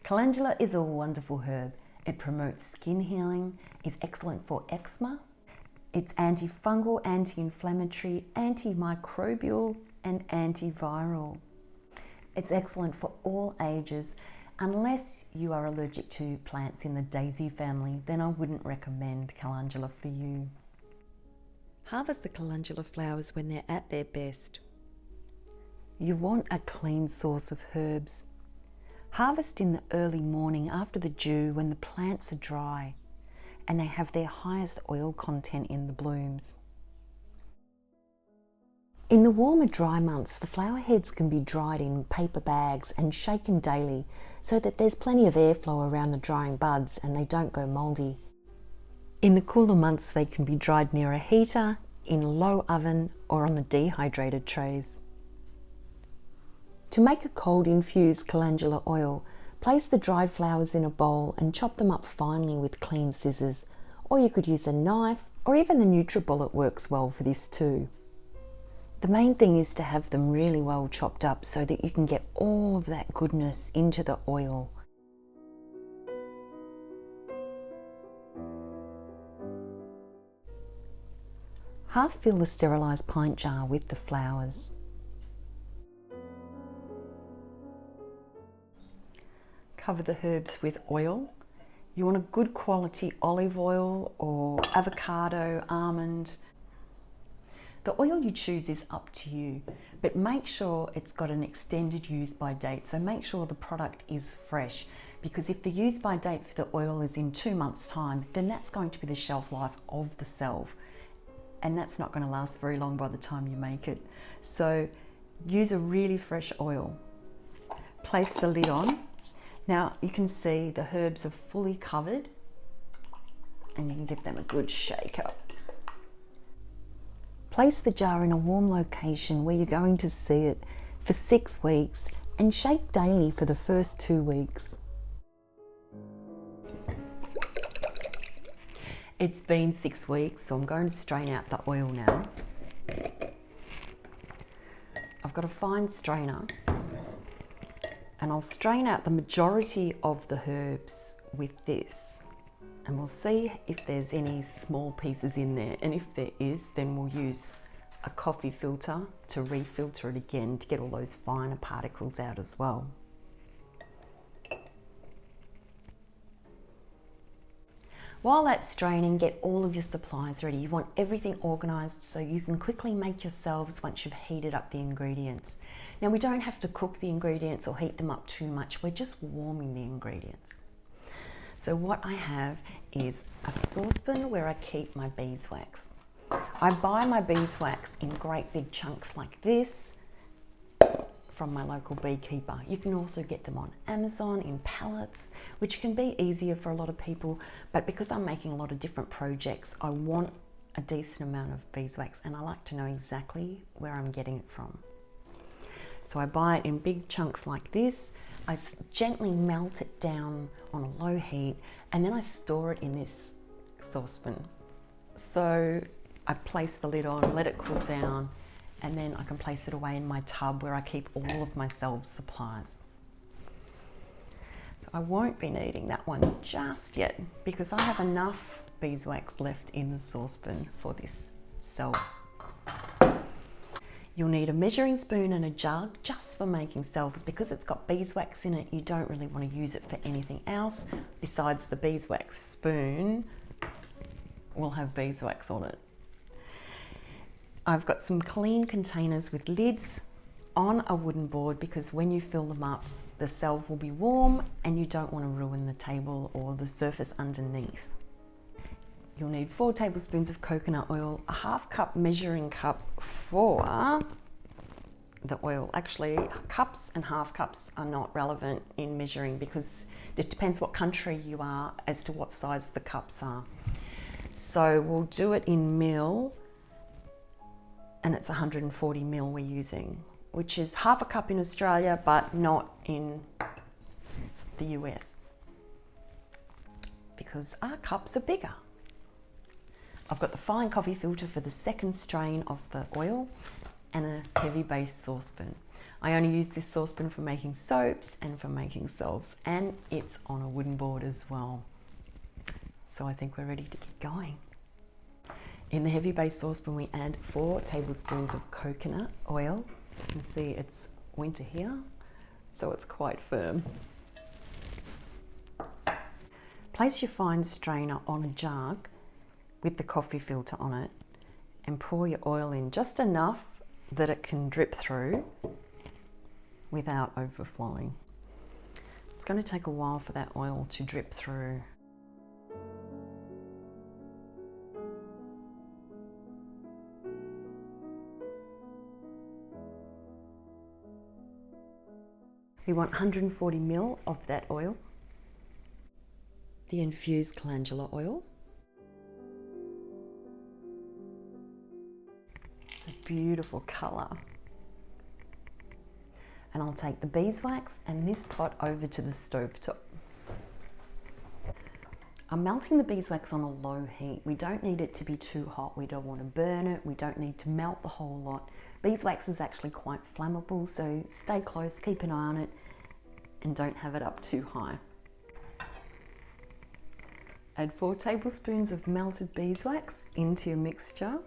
Calendula is a wonderful herb. It promotes skin healing, is excellent for eczema. It's antifungal, anti-inflammatory, antimicrobial, and antiviral. It's excellent for all ages. Unless you are allergic to plants in the daisy family, then I wouldn't recommend calendula for you. Harvest the calendula flowers when they're at their best. You want a clean source of herbs. Harvest in the early morning after the dew when the plants are dry and they have their highest oil content in the blooms. In the warmer dry months, the flower heads can be dried in paper bags and shaken daily so that there's plenty of airflow around the drying buds and they don't go mouldy. In the cooler months, they can be dried near a heater, in a low oven, or on the dehydrated trays. To make a cold infused calendula oil, place the dried flowers in a bowl and chop them up finely with clean scissors, or you could use a knife, or even the NutriBullet works well for this too. The main thing is to have them really well chopped up so that you can get all of that goodness into the oil. Half fill the sterilised pint jar with the flowers. Cover the herbs with oil. You want a good quality olive oil or avocado, almond. The oil you choose is up to you, but make sure it's got an extended use by date. So make sure the product is fresh, because if the use by date for the oil is in 2 months' time, then that's going to be the shelf life of the salve. And that's not going to last very long by the time you make it. So use a really fresh oil. Place the lid on. Now you can see the herbs are fully covered and you can give them a good shake up. Place the jar in a warm location where you're going to see it for 6 weeks and shake daily for the first 2 weeks. It's been 6 weeks, so I'm going to strain out the oil now. I've got a fine strainer and I'll strain out the majority of the herbs with this. And we'll see if there's any small pieces in there, and if there is, then we'll use a coffee filter to refilter it again to get all those finer particles out as well. While that's straining, get all of your supplies ready. You want everything organised so you can quickly make your salves once you've heated up the ingredients. Now we don't have to cook the ingredients or heat them up too much, we're just warming the ingredients. So what I have is a saucepan where I keep my beeswax. I buy my beeswax in great big chunks like this from my local beekeeper. You can also get them on Amazon in pallets, which can be easier for a lot of people, but because I'm making a lot of different projects, I want a decent amount of beeswax and I like to know exactly where I'm getting it from. So I buy it in big chunks like this. I gently melt it down on a low heat and then I store it in this saucepan. So I place the lid on, let it cool down, and then I can place it away in my tub where I keep all of my salve supplies. So I won't be needing that one just yet because I have enough beeswax left in the saucepan for this salve. You'll need a measuring spoon and a jug just for making salves. Because it's got beeswax in it, you don't really want to use it for anything else besides the beeswax spoon will have beeswax on it. I've got some clean containers with lids on a wooden board because when you fill them up, the salve will be warm and you don't want to ruin the table or the surface underneath. You'll need 4 tablespoons of coconut oil, a half cup measuring cup for the oil. Actually, cups and half cups are not relevant in measuring because it depends what country you are as to what size the cups are. So we'll do it in mil, and it's 140 mil we're using, which is half a cup in Australia, but not in the US because our cups are bigger. I've got the fine coffee filter for the second strain of the oil and a heavy base saucepan. I only use this saucepan for making soaps and for making salves, and it's on a wooden board as well. So I think we're ready to get going. In the heavy base saucepan we add 4 tablespoons of coconut oil. You can see it's winter here, so it's quite firm. Place your fine strainer on a jug with the coffee filter on it and pour your oil in just enough that it can drip through without overflowing. It's going to take a while for that oil to drip through. We want 140 ml of that oil. The Infused Calendula Oil. It's a beautiful colour. And I'll take the beeswax and this pot over to the stovetop. I'm melting the beeswax on a low heat. We don't need it to be too hot. We don't want to burn it. We don't need to melt the whole lot. Beeswax is actually quite flammable, so stay close, keep an eye on it, and don't have it up too high. Add 4 tablespoons of melted beeswax into your mixture.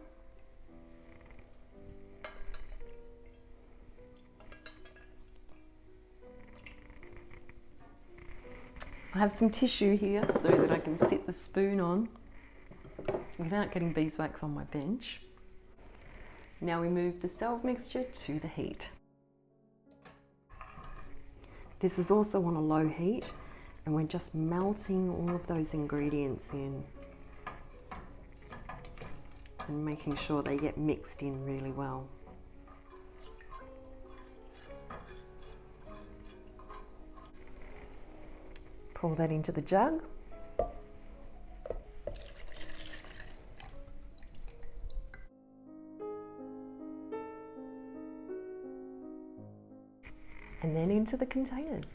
I have some tissue here so that I can sit the spoon on without getting beeswax on my bench. Now we move the salve mixture to the heat. This is also on a low heat, and we're just melting all of those ingredients in and making sure they get mixed in really well. Pour that into the jug. And then into the containers.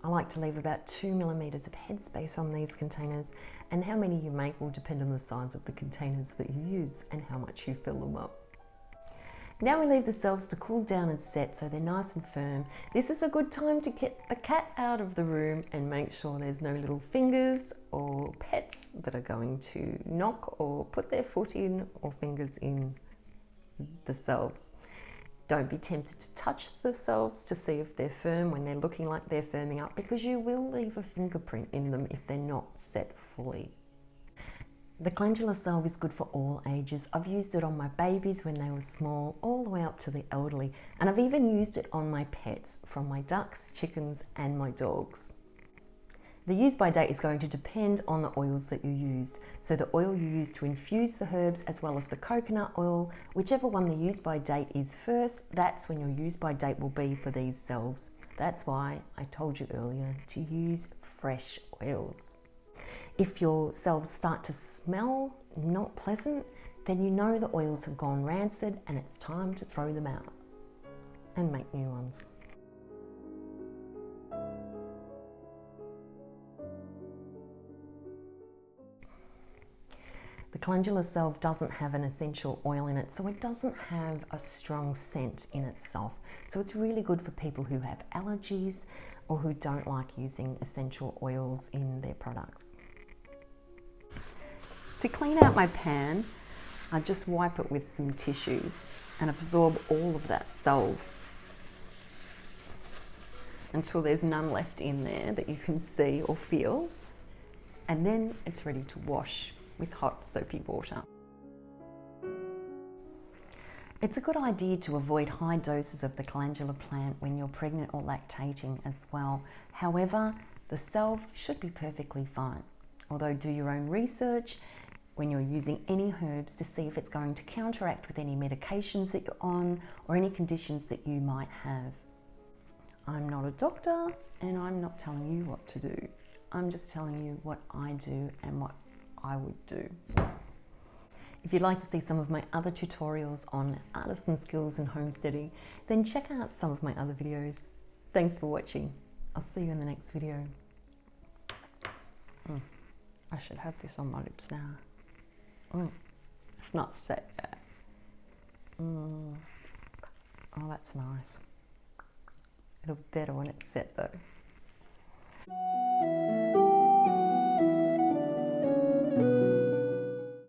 I like to leave about 2 millimeters of headspace on these containers, and how many you make will depend on the size of the containers that you use and how much you fill them up. Now we leave the salves to cool down and set so they're nice and firm. This is a good time to get the cat out of the room and make sure there's no little fingers or pets that are going to knock or put their foot in or fingers in the salves. Don't be tempted to touch the salves to see if they're firm when they're looking like they're firming up, because you will leave a fingerprint in them if they're not set fully. The Calendula Salve is good for all ages. I've used it on my babies when they were small, all the way up to the elderly, and I've even used it on my pets, from my ducks, chickens, and my dogs. The use by date is going to depend on the oils that you use. So the oil you use to infuse the herbs, as well as the coconut oil, whichever one the use by date is first, that's when your use by date will be for these salves. That's why I told you earlier to use fresh oils. If your salves start to smell not pleasant, then you know the oils have gone rancid and it's time to throw them out and make new ones. The Calendula Salve doesn't have an essential oil in it, so it doesn't have a strong scent in itself. So it's really good for people who have allergies or who don't like using essential oils in their products. To clean out my pan, I just wipe it with some tissues and absorb all of that salve until there's none left in there that you can see or feel, and then it's ready to wash with hot soapy water. It's a good idea to avoid high doses of the calendula plant when you're pregnant or lactating as well. However, the salve should be perfectly fine. Although do your own research when you're using any herbs to see if it's going to counteract with any medications that you're on or any conditions that you might have. I'm not a doctor and I'm not telling you what to do. I'm just telling you what I do and what I would do. If you'd like to see some of my other tutorials on artisan skills and homesteading, then check out some of my other videos. Thanks for watching. I'll see you in the next video. I should have this on my lips now. It's not set yet. Oh, that's nice. It'll be better when it's set though.